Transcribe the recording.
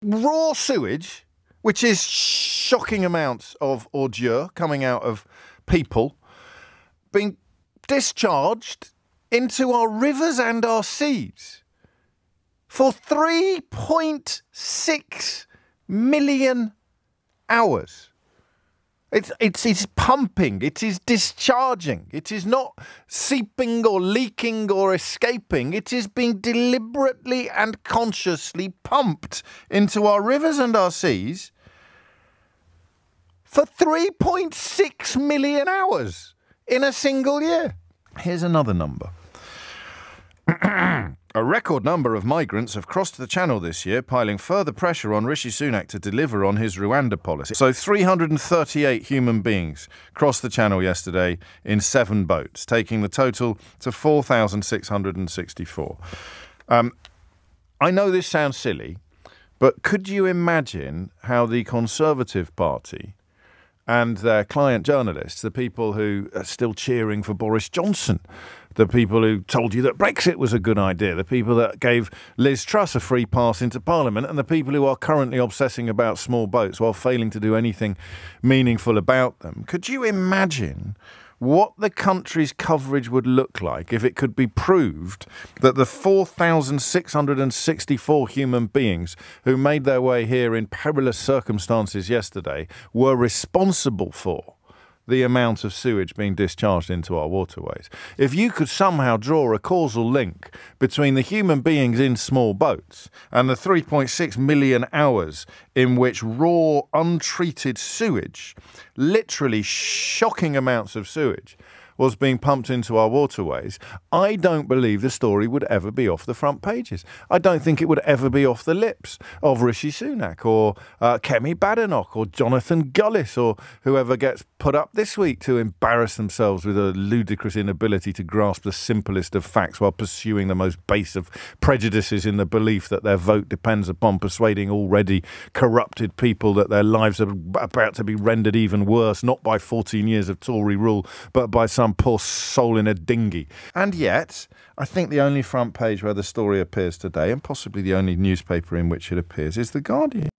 raw sewage, which is shocking amounts of ordure coming out of people, being discharged into our rivers and our seas for 3.6 million hours. It's pumping, it is discharging, it is not seeping or leaking or escaping, it is being deliberately and consciously pumped into our rivers and our seas for 3.6 million hours in a single year. Here's another number. A record number of migrants have crossed the Channel this year, piling further pressure on Rishi Sunak to deliver on his Rwanda policy. So 338 human beings crossed the Channel yesterday in 7 boats, taking the total to 4,664. I know this sounds silly, but could you imagine how the Conservative Party and their client journalists, the people who are still cheering for Boris Johnson, the people who told you that Brexit was a good idea, the people that gave Liz Truss a free pass into Parliament, and the people who are currently obsessing about small boats while failing to do anything meaningful about them. Could you imagine what the country's coverage would look like if it could be proved that the 4,664 human beings who made their way here in perilous circumstances yesterday were responsible for the amount of sewage being discharged into our waterways? If you could somehow draw a causal link between the human beings in small boats and the 3.6 million hours in which raw, untreated sewage, literally shocking amounts of sewage, was being pumped into our waterways, I don't believe the story would ever be off the front pages. I don't think it would ever be off the lips of Rishi Sunak or Kemi Badenoch or Jonathan Gullis or whoever gets put up this week to embarrass themselves with a ludicrous inability to grasp the simplest of facts while pursuing the most base of prejudices in the belief that their vote depends upon persuading already corrupted people that their lives are about to be rendered even worse, not by 14 years of Tory rule, but by some poor soul in a dinghy. And yet, I think the only front page where the story appears today, and possibly the only newspaper in which it appears, is The Guardian.